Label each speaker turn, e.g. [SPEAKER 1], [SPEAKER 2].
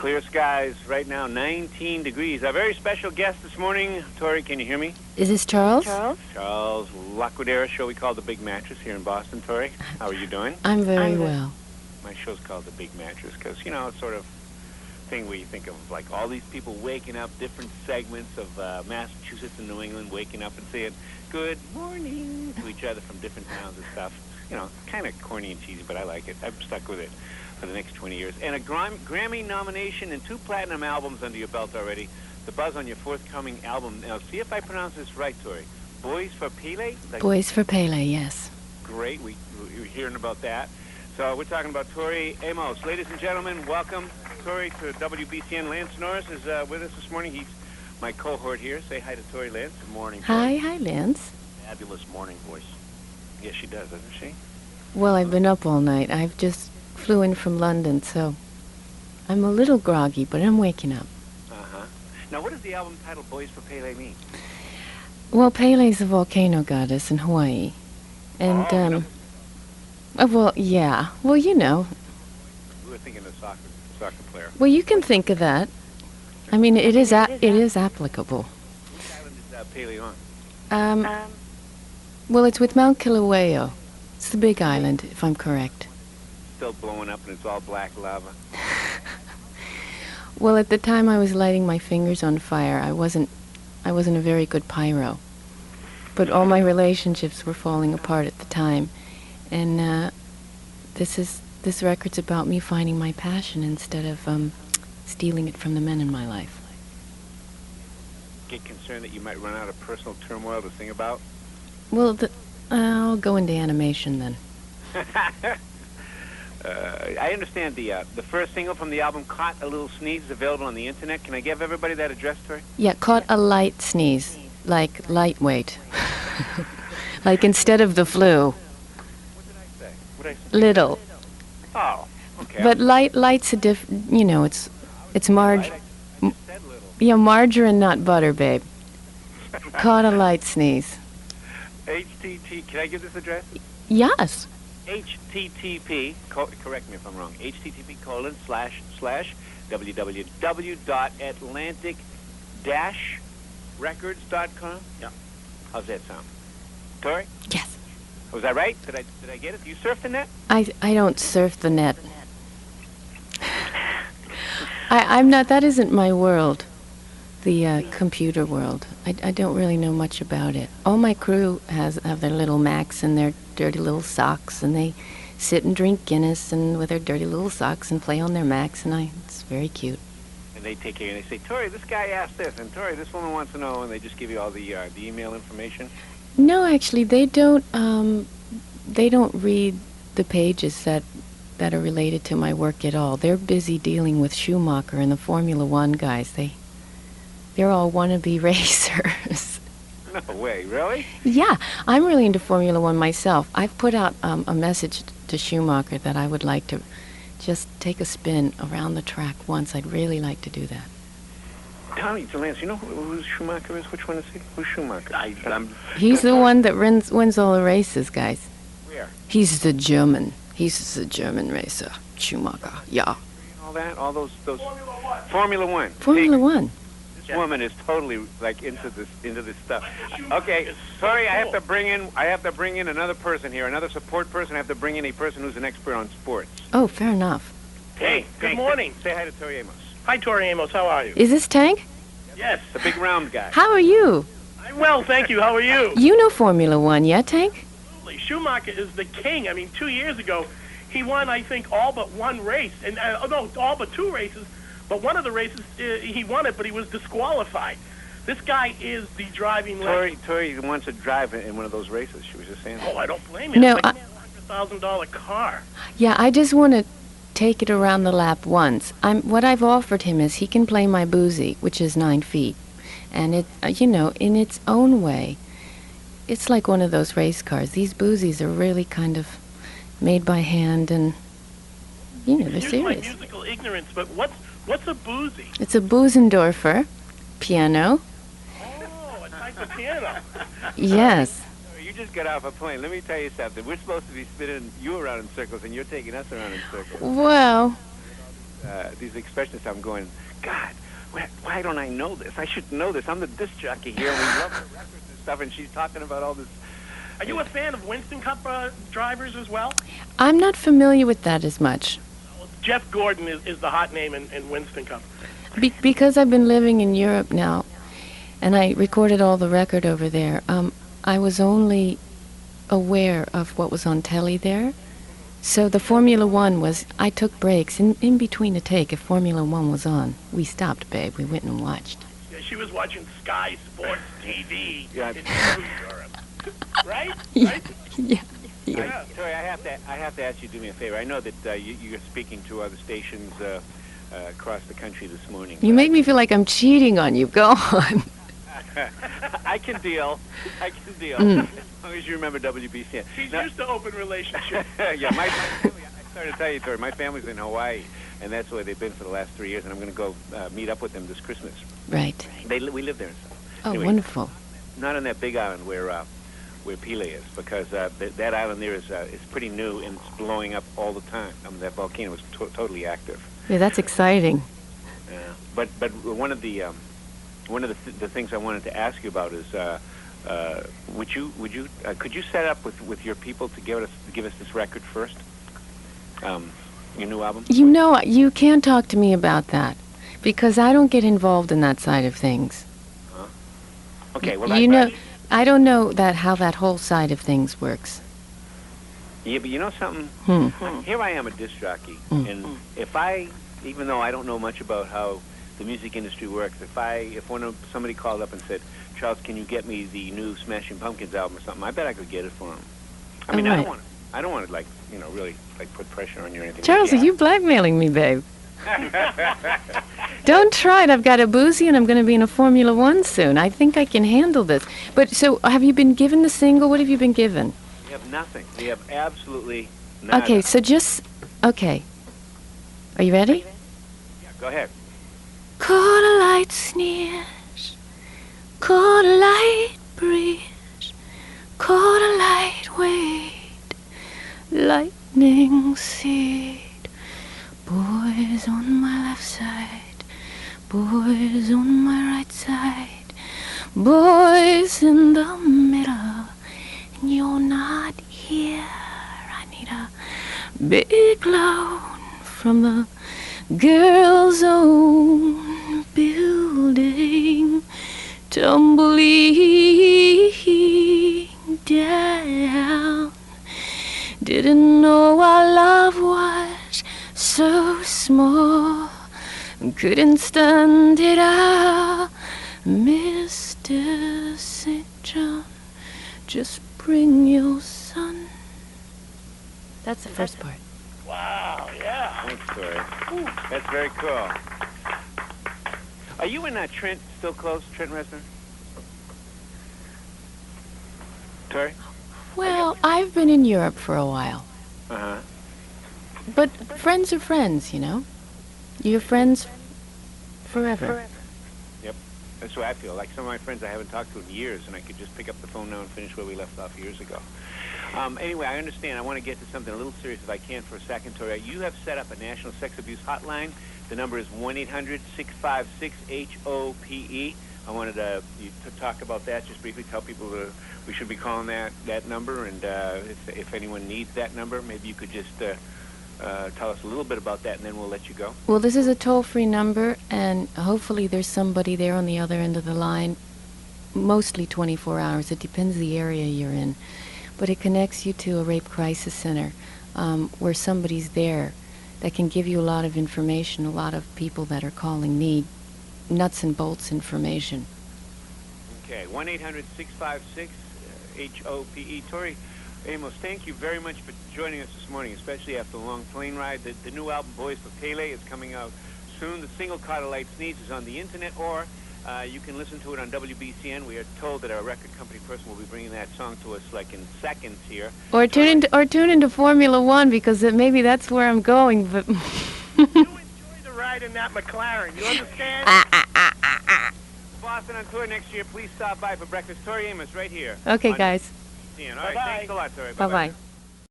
[SPEAKER 1] Clear skies right now, 19 degrees. Our very special guest this morning, Tori, can you hear me?
[SPEAKER 2] Is this Charles?
[SPEAKER 1] Charles Laquadera show we call The Big Mattress here in Boston. Tori, how are you doing?
[SPEAKER 2] I'm very well.
[SPEAKER 1] My show's called The Big Mattress because, you know, it's sort of thing where you think of like all these people waking up, different segments of Massachusetts and New England waking up and saying good morning to each other from different towns and stuff. You know, kind of corny and cheesy, but I like it. I've stuck with it for the next 20 years. And a Grammy nomination and 2 platinum albums under your belt already. The buzz on your forthcoming album. Now, see if I pronounce this right, Tori. Boys for Pele?
[SPEAKER 2] Boys for Pele, yes.
[SPEAKER 1] Great. We're hearing about that. So we're talking about Tori Amos. Ladies and gentlemen, welcome, Tori, to WBCN. Lance Norris is with us this morning. He's my cohort here. Say hi to Tori, Lance.
[SPEAKER 3] Good morning.
[SPEAKER 2] Hi, Lance.
[SPEAKER 3] Fabulous morning voice.
[SPEAKER 1] Yes, she does, doesn't she?
[SPEAKER 2] Well, I've been up all night. I've just flew in from London, so I'm a little groggy, but I'm waking up.
[SPEAKER 1] Uh-huh. Now, what does the album title Boys for Pele mean?
[SPEAKER 2] Well, Pele's a volcano goddess in Hawaii. And, well, yeah. Well, you know.
[SPEAKER 1] We were thinking of soccer player.
[SPEAKER 2] Well, you can think of that. I mean, it is applicable.
[SPEAKER 1] Which island is Pele on?
[SPEAKER 2] Well, it's with Mount Kilauea. It's the big island, if I'm correct.
[SPEAKER 1] Still blowing up and it's all black lava.
[SPEAKER 2] Well, at the time I was lighting my fingers on fire, I wasn't a very good pyro. But all my relationships were falling apart at the time. And this record's about me finding my passion instead of stealing it from the men in my life.
[SPEAKER 1] Get concerned that you might run out of personal turmoil to sing about?
[SPEAKER 2] Well, I'll go into animation then.
[SPEAKER 1] I understand the first single from the album, Caught a Little Sneeze, is available on the internet. Can I give everybody that address, Tori?
[SPEAKER 2] Yeah, caught a light sneeze, like lightweight. Like instead of the flu.
[SPEAKER 1] What did I say? What did I say?
[SPEAKER 2] Little.
[SPEAKER 1] Oh, okay.
[SPEAKER 2] But light's a you know, it's
[SPEAKER 1] I just said little.
[SPEAKER 2] Yeah, margarine, not butter, babe. Caught a light sneeze.
[SPEAKER 1] HTT, can I give this address?
[SPEAKER 2] Yes.
[SPEAKER 1] HTTP, correct me if I'm wrong, http://www.atlantic-records.com?
[SPEAKER 3] Yeah.
[SPEAKER 1] How's that sound? Tori?
[SPEAKER 2] Yes.
[SPEAKER 1] Was that right? Did I get it? Do you surf the net?
[SPEAKER 2] I don't surf the net. I'm not, that isn't my world, the computer world. I don't really know much about it. All my crew have their little Macs and their dirty little socks, and they sit and drink Guinness and with their dirty little socks and play on their Macs, and it's very cute.
[SPEAKER 1] And they take care and they say, Tori, this guy asked this, and Tori, this woman wants to know, and they just give you all the email information?
[SPEAKER 2] No, actually, they don't read the pages that are related to my work at all. They're busy dealing with Schumacher and the Formula One guys. They're all wannabe racers.
[SPEAKER 1] No way, really?
[SPEAKER 2] Yeah, I'm really into Formula One myself. I've put out a message to Schumacher that I would like to just take a spin around the track once. I'd really like to do that.
[SPEAKER 1] Tommy, Lance, you know who Schumacher is? Which one is he? Who's Schumacher?
[SPEAKER 2] He's the one that wins all the races, guys.
[SPEAKER 1] Where?
[SPEAKER 2] He's the German racer, Schumacher. Yeah.
[SPEAKER 1] All that, all those Formula One.
[SPEAKER 2] Formula One.
[SPEAKER 1] This woman is totally like into this stuff. Okay, sorry, I have to bring in another person here, another support person. I have to bring in a person who's an expert on sports.
[SPEAKER 2] Oh, fair enough.
[SPEAKER 3] Hey, good morning.
[SPEAKER 1] Say hi to Tori Amos.
[SPEAKER 3] Hi, Tori Amos. How are you?
[SPEAKER 2] Is this Tank?
[SPEAKER 3] Yes.
[SPEAKER 1] The big round guy.
[SPEAKER 2] How are you?
[SPEAKER 3] I'm well, thank you. How are you?
[SPEAKER 2] You know Formula One, yeah, Tank?
[SPEAKER 3] Absolutely. Schumacher is the king. I mean, 2 years ago, he won, I think, all but one race. And no, all but 2 races. But one of the races, he won it, but he was disqualified. This guy is the driving legend.
[SPEAKER 1] Tori wants to drive in one of those races. She was just saying.
[SPEAKER 3] Oh, I don't blame you.
[SPEAKER 2] No,
[SPEAKER 3] it's like a $100,000 car.
[SPEAKER 2] Yeah, I just want to take it around the lap once. What I've offered him is he can play my boozy, which is 9 feet. And it, you know, in its own way, it's like one of those race cars. These boozies are really kind of made by hand, and you know, they're serious.
[SPEAKER 3] Excuse my musical ignorance, but what's a boozy?
[SPEAKER 2] It's a Bösendorfer piano.
[SPEAKER 3] Oh, a type of piano.
[SPEAKER 2] Yes.
[SPEAKER 1] You just got off a plane. Let me tell you something. We're supposed to be spinning you around in circles, and you're taking us around in circles.
[SPEAKER 2] Well,
[SPEAKER 1] these expressions. I'm going, God, why don't I know this? I should know this. I'm the disc jockey here. And we love the records and stuff, and she's talking about all this.
[SPEAKER 3] Are you a fan of Winston Cup drivers as well?
[SPEAKER 2] I'm not familiar with that as much.
[SPEAKER 3] Well, Jeff Gordon is the hot name in Winston Cup.
[SPEAKER 2] Because I've been living in Europe now, and I recorded all the record over there, I was only aware of what was on telly there. So the Formula One was, I took breaks in between a take. If Formula One was on, we stopped, babe. We went and watched.
[SPEAKER 3] Yeah, she was watching Sky Sports TV in Europe. Right?
[SPEAKER 2] Yeah.
[SPEAKER 3] Right?
[SPEAKER 2] Yeah.
[SPEAKER 1] Tori, I have to ask you to do me a favor. I know that you're speaking to other stations across the country this morning.
[SPEAKER 2] You make me feel like I'm cheating on you. Go on.
[SPEAKER 1] I can deal. As long as you remember WBCN.
[SPEAKER 3] She's used to open relationships.
[SPEAKER 1] Yeah, my family, I started to tell you, Tori, my family's in Hawaii, and that's where they've been for the last 3 years, and I'm going to go meet up with them this Christmas.
[SPEAKER 2] Right.
[SPEAKER 1] We live there and stuff.
[SPEAKER 2] Oh,
[SPEAKER 1] Anyway,
[SPEAKER 2] wonderful.
[SPEAKER 1] Not on that big island where Pele is, because that island there is pretty new, and it's blowing up all the time. I mean, that volcano is totally active.
[SPEAKER 2] Yeah, that's exciting.
[SPEAKER 1] But one of the things I wanted to ask you about is could you set up with your people to give us this record first? Your new album?
[SPEAKER 2] You know, you can't talk to me about that because I don't get involved in that side of things.
[SPEAKER 1] Huh? Okay, well,
[SPEAKER 2] I don't know how that whole side of things works.
[SPEAKER 1] Yeah, but you know something? Here I am, a disc jockey, and even though I don't know much about how the music industry works, if somebody called up and said, Charles, can you get me the new Smashing Pumpkins album or something, I bet I could get it for him. I mean,
[SPEAKER 2] right.
[SPEAKER 1] I don't want to really put pressure on you or anything.
[SPEAKER 2] Charles, are you blackmailing me, babe? Don't try it. I've got a boozy and I'm going to be in a Formula One soon. I think I can handle this. But so, have you been given the single? What have you been given?
[SPEAKER 1] We have nothing. We have absolutely nothing.
[SPEAKER 2] Okay, so okay. Are you ready?
[SPEAKER 1] Yeah, go ahead.
[SPEAKER 2] Caught a light sneers, caught a light breeze, caught a light weight, lightning seed. Boys on my left side, boys on my right side, boys in the middle, and you're not here. I need a big loan from the girls' own building, tumbling down. Didn't know our love was so small, couldn't stand it out. Mr. St. John, just bring your son. That's the first part.
[SPEAKER 3] Wow, yeah.
[SPEAKER 1] Thanks, Tori. That's very cool. Are you in Trent, still close, Trent Reznor? Tori?
[SPEAKER 2] Well, I've been in Europe for a while.
[SPEAKER 1] Uh-huh.
[SPEAKER 2] But friends are friends, you know? You're friends forever.
[SPEAKER 1] Yep. That's what I feel. Like some of my friends I haven't talked to in years, and I could just pick up the phone now and finish where we left off years ago. Anyway, I understand. I want to get to something a little serious if I can for a second, Tori. You have set up a national sex abuse hotline. The number is 1-800-656-HOPE. I wanted you to talk about that, just briefly tell people we should be calling that number, and if anyone needs that number, maybe you could just tell us a little bit about that, and then we'll let you go.
[SPEAKER 2] Well, this is a toll-free number, and hopefully there's somebody there on the other end of the line, mostly 24 hours. It depends the area you're in. But it connects you to a rape crisis center where somebody's there that can give you a lot of information. A lot of people that are calling need nuts and bolts information.
[SPEAKER 1] Okay, 1-800-656-HOPE. Tori Amos, thank you very much for joining us this morning, especially after a long plane ride. The new album, Boys for Pele, is coming out soon. The single, Caught a Light Sneeze, is on the internet, or you can listen to it on WBCN. We are told that our record company person will be bringing that song to us like in seconds here.
[SPEAKER 2] Or tune into Formula One, because maybe that's where I'm going. But
[SPEAKER 3] You enjoy the ride in that McLaren. You understand?
[SPEAKER 1] Boston on tour next year. Please stop by for breakfast. Tori Amos right here.
[SPEAKER 2] Okay, guys.
[SPEAKER 1] All right, thanks a lot, Tori.
[SPEAKER 2] Bye-bye.